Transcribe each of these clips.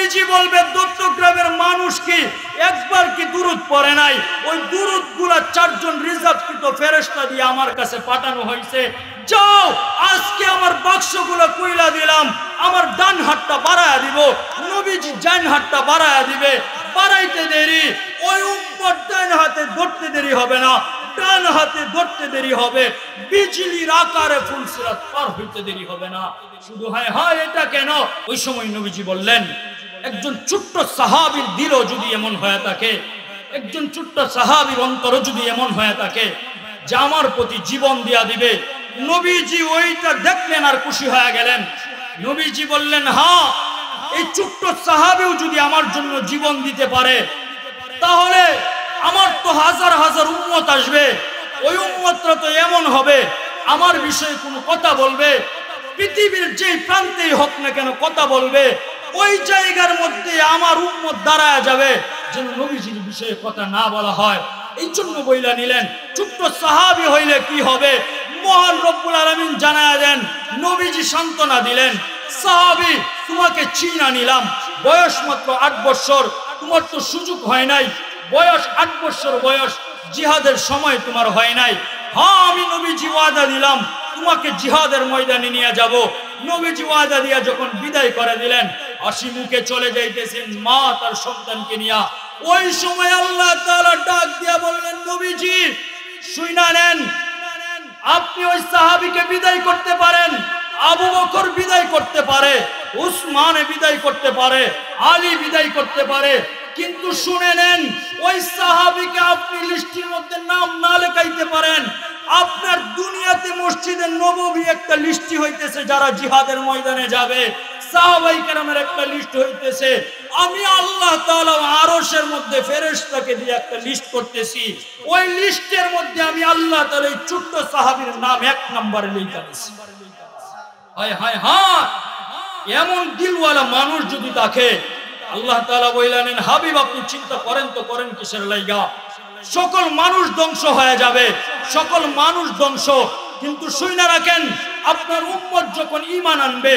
নবীজি বলবে দত্তগ্রামের মানুষ কি একবার কি দুরূদ পড়ে নাই? ওই দুরূদগুলা 4 জন রিজার্ভকৃত ফেরেশতা দিয়ে আমার কাছে পাঠানো হয়েছে। যাও, আজকে আমার বাক্সগুলো কইলা দিলাম, আমার ডান হাতটা বাড়ায়া দিব, নবীজি ডান হাতটা বাড়ায়া দিবে। বাড়াইতে দেরি, ওই উম্মত ডান হাতে ধরতে দেরি হবে না, ডান হাতে ধরতে দেরি হবে, বিজলির আকারে ফুলসিরাত পার হইতে দেরি হবে না। শুধু হায় হায় এটা কেন? ওই সময় নবীজি বললেন, একজন ছোট্ট সাহাবীর দিলও যদি এমন হয়ে থাকে, একজন ছোট্ট সাহাবীর অন্তরও যদি এমন হয়ে থাকে যে আমার প্রতি জীবন দিয়া দিবে, নবীজি ওইটা দেখলেন আর খুশি হয়ে গেলেন। নবীজি বললেন, হ্যাঁ, এই ছোট্ট সাহাবীও যদি আমার জন্য জীবন দিতে পারে, তাহলে আমার তো হাজার হাজার উম্মত আসবে। ওই উম্মতরা তো এমন হবে, আমার বিষয়ে কোনো কথা বলবে, পৃথিবীর যেই প্রান্তেই হোক না কেন কথা বলবে, ওই জায়গার মধ্যে আমার উম্মত দাঁড়ায় যাবে যেন নবীজির বিষয়ে কথা না বলা হয়। এই জন্য বইলা নিলেন, ছোট্ট সাহাবী হইলে কি হবে? মহান রব্বুল আলামিন জানায়া দেন, নবীজি সান্ত্বনা দিলেন, সাহাবী তোমাকে চিনা নিলাম, বয়স মাত্র 8 বছর, তোমার তো সুযোগ হয় নাই, বয়স 8 বছর বয়স, জিহাদের সময় তোমার হয় নাই। হ্যাঁ, আমি নবীজি ওয়াদা দিলাম তোমাকে জিহাদের ময়দানে নিয়ে যাব। নবীজি ওয়াদা দিয়া যখন বিদায় করে দিলেন, হাসি মুখে চলে যাইতেছেন মা তার সন্তানকে নিয়ে। ওই সময় আল্লাহ তাআলা ডাক দিয়া বললেন, নবীজি শুইনা নেন, আপনি ওই সাহাবীকে বিদায় করতে পারেন, আবু বকর বিদায় করতে পারে, উসমান বিদায় করতে পারে, আলী বিদায় করতে পারে, কিন্তু শুনে নেন, ওই সাহাবীকে আপনি লিস্টের মধ্যে নাম না লেখাইতে পারেন। আপনার দুনিয়াতে মসজিদে নববী একটা লিস্টি হইতেছে যারা জিহাদের ময়দানে যাবে, সাহাবায়ে কেরামের একটা লিস্ট হইতেছে, আমি আল্লাহ তাআলা আরশের মধ্যে ফেরেশতাকে দিয়ে একটা লিস্ট করতেছি, ওই লিস্টের মধ্যে আমি আল্লাহ তাআলা এই ছোট্ট সাহাবীর নাম 1 নম্বরে লিখাইছি। হায় হায় হায়, এমন দিলওয়ালা মানুষ যদি থাকে, আল্লাহ তাআলা বললেন, হাবিব আপনি চিন্তা করেন তো করেন কিসের লাইগা? সকল মানুষ ধ্বংস হয়ে যাবে, সকল মানুষ ধ্বংস, কিন্তু শুনে রাখেন, আপনার উম্মত যখন ঈমান আনবে,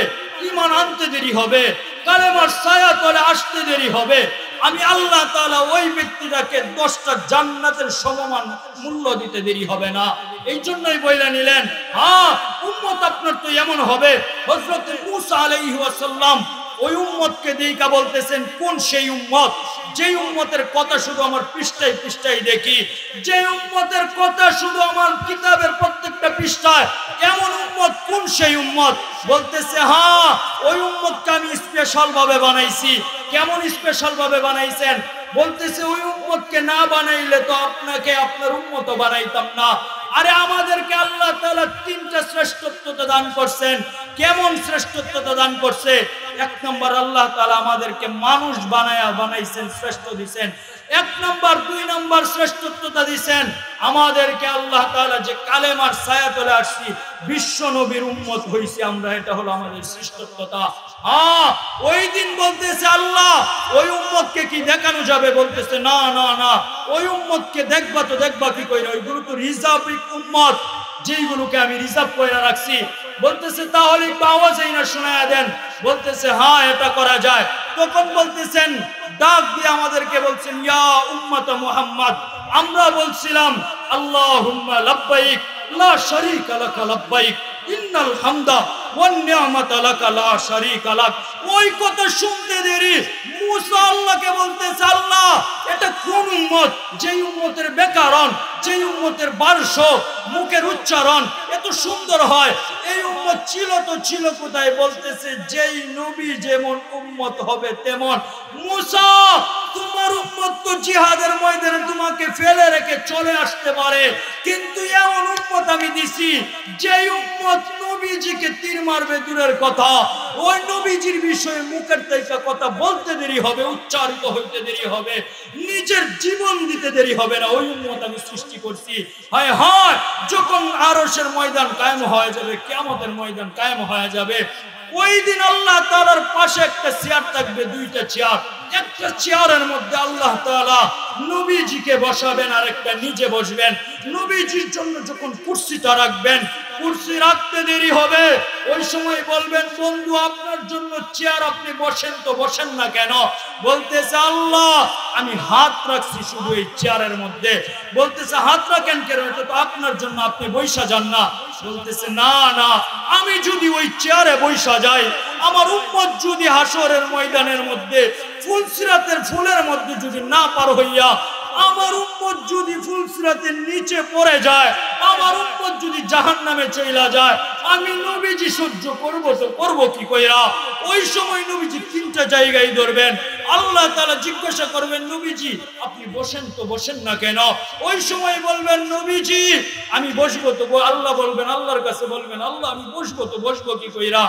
ঈমান আনতে দেরি হবে, কালেমার ছায়া তলে আসতে দেরি হবে, আমি আল্লাহ তাআলা ওই ব্যক্তিটাকে 10টা জান্নাতের সমমান মূল্য দিতে দেরি হবে না। এই জন্যই বইলা নিলেন, হ্যাঁ, উম্মত আপনার তো এমন হবে। হযরত মূসা আলাইহিস সালাম ওই উম্মতকে দেখা বলতেছেন, কোন সেই উম্মত যেই উম্মতের কথা শুধু আমার পৃষ্ঠায় পৃষ্ঠায় দেখি, যে উম্মতের কথা শুধু আমার কিতাবের প্রত্যেকটা পৃষ্ঠায়, এমন উম্মত কোন সেই উম্মত? বলতেছে, হ্যাঁ, ওই উম্মতকে আমি স্পেশাল ভাবে বানাইছি। কেমন স্পেশাল ভাবে বানাইছেন? বলতেছে, ওই উম্মতকে না বানাইলে তো আপনাকে আপনার উম্মত বানাইতাম না। আরে আমাদেরকে আল্লাহ তাআলা 3টা শ্রেষ্ঠত্ব দান করছেন। কেমন শ্রেষ্ঠত্ব দান করছে? 1 নম্বর, আল্লাহ তাআলা আমাদেরকে মানুষ বানাইছেন, শ্রেষ্ঠ দিবেন। 1 নম্বর, 2 নম্বর শ্রেষ্ঠত্বটা দিবেন আমাদেরকে আল্লাহ তাআলা যে কালেমার ছায়া তলে আসছি, বিশ্ব নবীর উম্মত হইছি আমরা, এটা হলো আমাদের শ্রেষ্ঠত্বতা। হ্যাঁ, ওই দিন বলতেছে আল্লাহ, ওই উম্মতকে কি দেখানো যাবে? বলতেছে, না না না, ওই উম্মতকে দেখবা তো দেখবা কি কইরা? ওইগুলো তো রিজার্ভ উম্মত, যেইগুলোকে আমি রিজার্ভ করে রাখছি। বলতেছে, তাহলে একটু আওয়াজই না শোনায়া দেন। বলতেছে, হ্যাঁ, এটা করা যায়। তখন বলতেছেন, ডাক দিয়ে আমাদেরকে বলছেন, ইয়া উম্মত মুহাম্মদ। আমরা বলছিলাম, আল্লাহুম্মা লাব্বাইক লা শারীকা লাকা লাব্বাইক ইন্নাল হামদা ওয়ান নি'মাতা লাকা লা শারীকা লাক। ওই কথা শুনতে দেরি, মূসা আল্লাহকে বলতেছে, আল্লাহ এটা কোন উম্মত যেই উম্মতের ব্যাকরণ, যেই উম্মতের বার্ষ, মুখের উচ্চারণ এত সুন্দর হয়, এই উম্মত ছিল তো ছিল কোথায়? বলতেছে, যেই নবী যেমন উম্মত হবে তেমন। মূসা, তোমার উম্মত তো জিহাদের ময়দানে তোমাকে ফেলে রেখে চলে আসতে পারে, কিন্তু এমন উম্মত আমি দিছি যেই উম্মত নবীজিকে তীর মারবে দূরের কথা, ওই নবীজির বিষয়ে মুখের থেকে কথা বলতে দেরি হবে, উচ্চারিত হইতে দেরি হবে, নিজের জীবন দিতে দেরি হবে না, ওই উম্মত আমি সৃষ্টি করছি। হায় হায়, যখন আরশের ময়দান কায়েম হয়ে যাবে, কিয়ামতের ময়দান কায়েম হয়ে যাবে, ওই দিন আল্লাহ তাআলার পাশে একটা চেয়ার থাকবে, 2টা চেয়ার। একটা চেয়ারের মধ্যে আল্লাহ তাআলা নবীজিকে বসাবেন আর একটা নিজে বসবেন। নবীজির জন্য যখন কুরসিটা রাখবেন, কুরসি রাখতে দেরি হবে, ওই সময় বলবেন বন্ধু আপনার জন্য চেয়ার আপনি বসেন তো বসেন না কেন? বলতেছে আল্লাহ আমি হাত রাখছি শুধু এই চেয়ারের মধ্যে। বলতেছে হাত রাখেন কেন? এটা তো আপনার জন্য, আপনি বৈশা যান না। বলতেছে না না, আমি যদি ওই চেয়ারে বৈশা যাই, আমার উম্মত যদি হাসরের ময়দানের মধ্যে ফুলসিরাতের ফুলের মধ্যে যদি না পার হইয়া, আমার উম্মত যদি ফুলসিরাতের নিচে পড়ে যায়, আমার উম্মত যদি জাহান্নামে চলে যায়, আমি নবীজি সহ্য করব তো করব কি কইরা? ওই সময় নবীজি তিনটা জায়গায় ধরবেন। আল্লাহ তাআলা জিজ্ঞাসা করবেন নবীজি আপনি বসেন তো বসেন না কেন? ওই সময় বলবেন নবীজি আমি বসবো তো। আল্লাহ বলবেন, আল্লাহর কাছে বলবেন আল্লাহ আমি বসবো তো বসবো কি কইরা?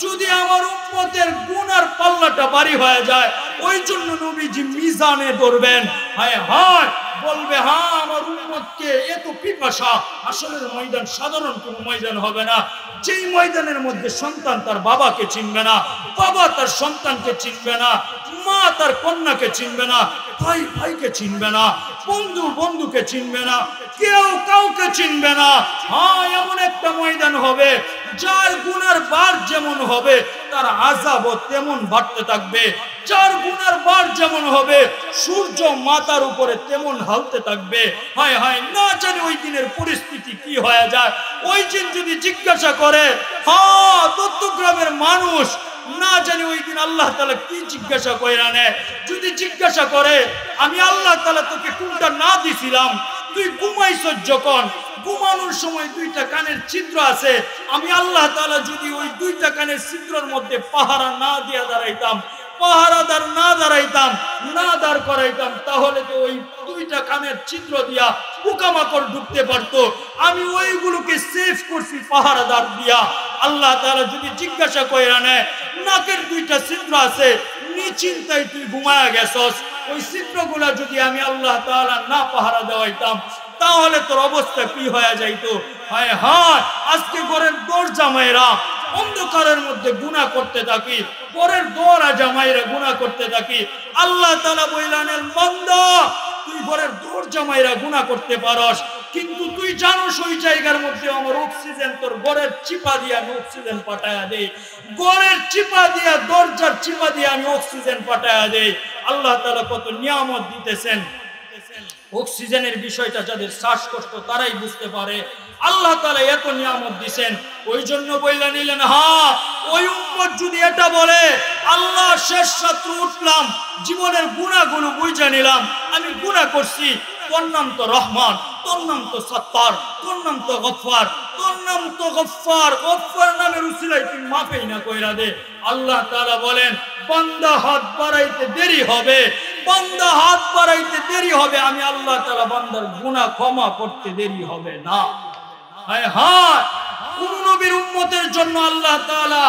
যদি আমার উম্মতের গুনার পাল্লাটা ভারী হয়ে যায়, ওই জন্য নবীজি মিজানে ধরবেন। হায় হায় বলবে হ্যাঁ আমার উম্মতকে এত পিপাসা। আসলের ময়দান সাধারণ কোনো ময়দান হবে না, যেই ময়দানের মধ্যে সন্তান তার বাবাকে চিনবে না, বাবা তার সন্তানকে চিনবে না, মা তার কন্যাকে চিনবে না, ভাই ভাইকে চিনবে না, বন্ধু বন্ধুকে চিনবে না, কেউ কাউকে চিনবে না। হ্যাঁ এমন একটা ময়দান হবে যার গুনার বার যেমন হবে তার আযাবও তেমন বাড়তে থাকবে। যার গুনার বার যেমন হবে সূর্য মাথার উপরে তেমন হালতে থাকবে। হায় হায় না জানি ওই দিনের পরিস্থিতি কি হয়ে যায়। ওই দিন যদি জিজ্ঞাসা করে হ্যাঁ দত্তগ্রামের মানুষ, না জানি ওই দিন আল্লাহ তাআলা কি জিজ্ঞাসা কইরা নেয়। যদি জিজ্ঞাসা করে আমি আল্লাহ তাআলা তোকে কোনটা না দিছিলাম, তুই ঘুমাইছ যখন, ঘুমানোর সময় দুইটা কানের ছিদ্র আছে, আমি আল্লাহ তাআলা যদি ওই দুইটা কানের ছিদ্রের মধ্যে পাহারা না দিয়া দাঁড়াইতাম, পাহারাদার না দাঁড়াইতাম, না দাঁড় করাইতাম, তাহলে তো ওই দুইটা কানের ছিদ্র দিয়া পোকামাকড় ঢুকতে পারতো। আমি ওইগুলোকে সেভ করছি পাহারাদার দিয়া। আল্লাহ তাআলা যদি জিজ্ঞাসা কইরা নেয় নাকের দুইটা ছিদ্র আছে, নিশ্চিন্তায় তুই ঘুমায়া গেছস, ওই ছিদ্রগুলা যদি আমি আল্লাহ তাআলা না পাহারা দেওয়াইতাম তাহলে তোর অবস্থা কি হয়ে যাইতো। হায় হায় আজকে ঘরের দরজা মায়েরা অন্ধকারের মধ্যে গুনাহ করতে থাকি, পরের দোরা জামাইরা গুনাহ করতে থাকি। আল্লাহ তাআলা বইলানের বান্দা তুই ঘরের দরজা মায়েরা গুনাহ করতে পারস, কিন্তু তুই জানোস ওই জায়গার মধ্যে আমার অক্সিজেন তোর ঘরের চিপা দিয়ে আমি অক্সিজেন পাঠায়া দেই, ঘরের চিপা দিয়া দরজার চিপা দিয়ে আমি অক্সিজেন পাঠায়া দেই। আল্লাহ তাআলা কত নিয়ামত দিতেছেন। অক্সিজেনের বিষয়টা যাদের শ্বাসকষ্ট তারাই বুঝতে পারে। আল্লাহ তাআলা এত নিয়ামত দিবেন, ওই জন্য বইলা নিলেন হ্যাঁ ওই উম্মত যদি এটা বলে আল্লাহ শেষ রাত্রে উঠলাম, জীবনের গুনাহগুলো বুঝে নিলাম, আমি গুনাহ করছি, তোর নাম তো রহমান, তোর নাম তো সত্তার, তোর নাম তো গফফার, তোর নাম তো গফফার, গফফার নামের উসিলায় তুই মাফই না কইরা দে। আল্লাহ তাআলা বলেন বান্দা হাত বাড়াইতে দেরি হবে, বান্দা হাত বাড়াইতে দেরি হবে, আমি আল্লাহ তাআলা বান্দার গুনাহ ক্ষমা করতে দেরি হবে না। হায় হায় কোন নবীর উম্মতের জন্য আল্লাহ তাআলা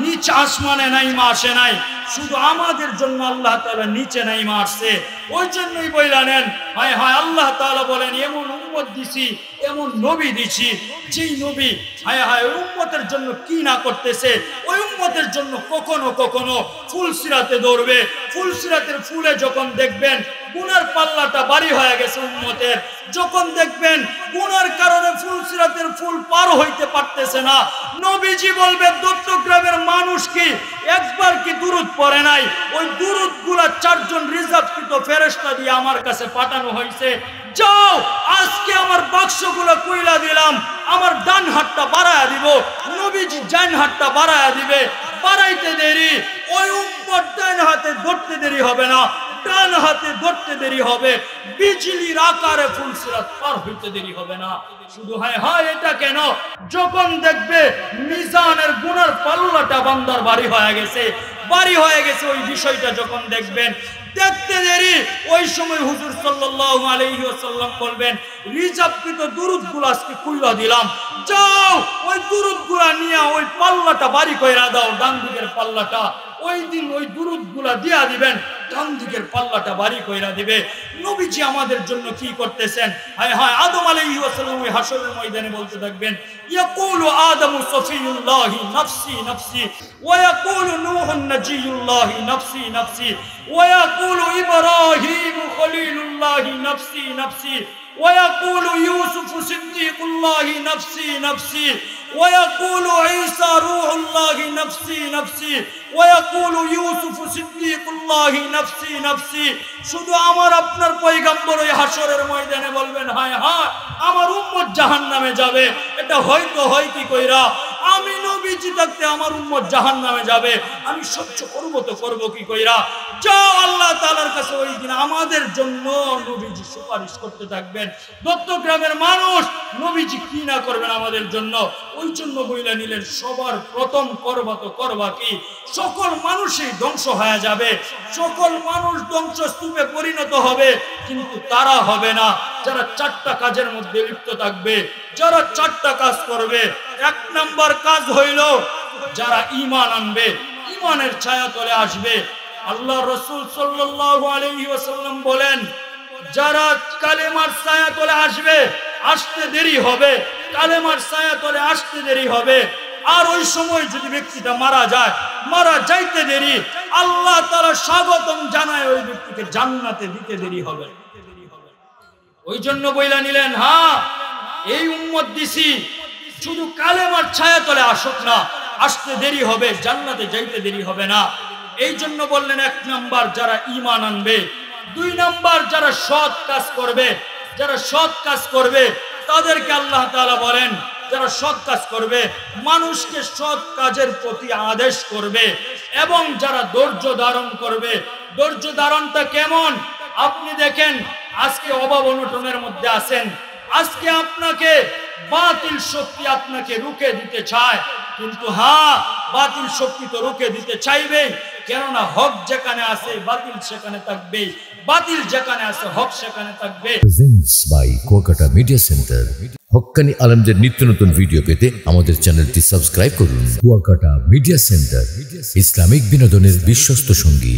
নিচ আসমানে নাইমা আসে নাই, শুধু আমাদের জন্য আল্লাহ তাআলা নিচে নাইমা আসছে। ওই জন্যই বইলা নেন হায় হায় আল্লাহ তাআলা বলেন এমন উম্মত দিছি, এমন নবী দিছি, যেই নবী হায় হায় ওই উম্মতের জন্য কি না করতেছে। ওই উম্মতের জন্য কখনো কখনো ফুলসিরাতে দৌড়বে, ফুলসিরাতের ফুলে যখন দেখবেন গুনার পাল্লাটা ভারী হয়ে গেছে উম্মতের, যখন দেখবেন গুনার কারণে ফুলসিরাতের ফুল পার হইতে পারতেছে না, নবীজি বলবে দত্তগ্রামের মানুষ কি একবার কি দুরূদ পড়ে নাই? ওই দুরূদগুলা চারজন রিজার্ভকৃত ফেরেশতা দিয়ে আমার কাছে পাঠানো হয়েছে। যাও আজকে আমার বাক্সগুলো কইলা দিলাম, আমার ডান হাতটা বাড়ায়া দিব, নবীজি ডান হাতটা বাড়ায়া দিবে। বাড়াইতে দেরি, ওই উম্মত ডান হাতে ধরতে দেরি হবে না, ডান হাতে ধরতে দেরি হবে, বিজলির আকারে ফুলসিরাত পার হইতে দেরি হবে না। শুধু হায় হায় এটা কেন? যখন দেখবে মিজানের গুনার পাল্লাটা বান্দার ভারী হয়ে গেছে, ভারী হয়ে গেছে, ওই বিষয়টা যখন দেখবেন দেখতে দেরি, ওই সময় হুজুর সাল্লাল্লাহু আলাইহি ওয়াসাল্লাম বলবেন রিজার্ভকৃত দুরূদগুলো আজকে কইলা দিলাম, যাও ওই দুরূদগুলো নিয়ে ওই পাল্লাটা ভারী কইরা দাও, ডান দিকের পাল্লাটা ওই দিন ওই দুরূদগুলা দিয়া দিবেন, ডান দিকের পাল্লাটা ভারী কইরা দিবে। নবীজি আমাদের জন্য কি করতেছেন? হায় হায় আদম আলাইহিস সালাম ওই হাশরের ময়দানে বলতে থাকবেন ইয়াকুলু আদামু সফিউল্লাহি নাফসি নাফসি ওয়া ইয়াকুলু নূহুন নাজিয়ুল্লাহি নাফসি নাফসি ওয়া ইয়াকুলু ইব্রাহিম খলিলুল্লাহি নাফসি নাফসি ويقول يوسف صديق الله نفسي نفسي ويقول عيسى روح الله نفسي نفسي ويقول يوسف صديق الله نفسي نفسي শুধু আমার আপনার পয়গম্বর ওই হাশরের ময়দানে বলবেন হায় হায় আমার উম্মত জাহান্নামে যাবে এটা হয়তো হয় কি কইরা আমি নবীজি থাকতে আমার উম্মত জাহান্নামে যাবে আমি সহ্য করব তো করব কি কইরা যাও আল্লাহ তাআলার কাছে ওই দিন আমাদের জন্য নবীজি সুপারিশ করতে থাকবেন দত্তগ্রামের মানুষ নবীজি কি না করবেন আমাদের জন্য ওই জন্য বইলা নিলেন সবার প্রথম করবা কি সকল মানুষই ধ্বংস হয়ে যাবে সকল মানুষ ধ্বংসস্তূপে পরিণত হবে কিন্তু তারা হবে না যারা চারটা কাজের মধ্যে লিপ্ত থাকবে যারা চারটা কাজ করবে এক নাম্বার কাজ হইল যারা ঈমান আনবে ঈমানের ছায়াতলে আসবে আল্লাহ রাসূল সাল্লাল্লাহু আলাইহি ওয়াসাল্লাম বলেন যারা কালেমার ছায়াতলে আসবে আসতে দেরি হবে কালেমার ছায়াতলে আসতে দেরি হবে আর ওই সময় যদি ব্যক্তিটা মারা যায় মারা যাইতে দেরি আল্লাহ তাআলা স্বাগতম জানায় ওই ব্যক্তিকে জান্নাতে দিতে দেরি হবে ওই জন্য বইলা নিলেন হ্যাঁ এই উম্মত দিছি শুধু কালেমার ছায়াতলে আসুক না আসতে দেরি হবে জান্নাতে যাইতে দেরি হবে না এই জন্য বললেন এক নাম্বার যারা ঈমান আনবে দুই নাম্বার যারা সৎ কাজ করবে তাদেরকে আল্লাহ তাআলা বলেন যারা সৎ কাজ করবে মানুষকে সৎ কাজের প্রতি আদেশ করবে এবং যারা ধৈর্য ধারণ করবে ধৈর্য ধারণটা কেমন আপনি দেখেন আজকে অভাব অনটনের মধ্যে আছেন আজকে আপনাকে বাতিল শক্তি আপনাকে রুখে দিতে চায় কিন্তু হ্যাঁ বাতিল শক্তি তো রুখে দিতে চাইবে কেননা হক যেখানে আছে বাতিল সেখানে থাকবে বাতিল যেখানে আছে হক সেখানে থাকবে presents by Kuakata media centre হক্কানি আলেমদের নিত্য নতুন ভিডিও পেতে আমাদের চ্যানেলটি সাবস্ক্রাইব করুন কুয়াকাটা মিডিয়া সেন্টার ইসলামিক বিনোদনের বিশ্বস্ত সঙ্গী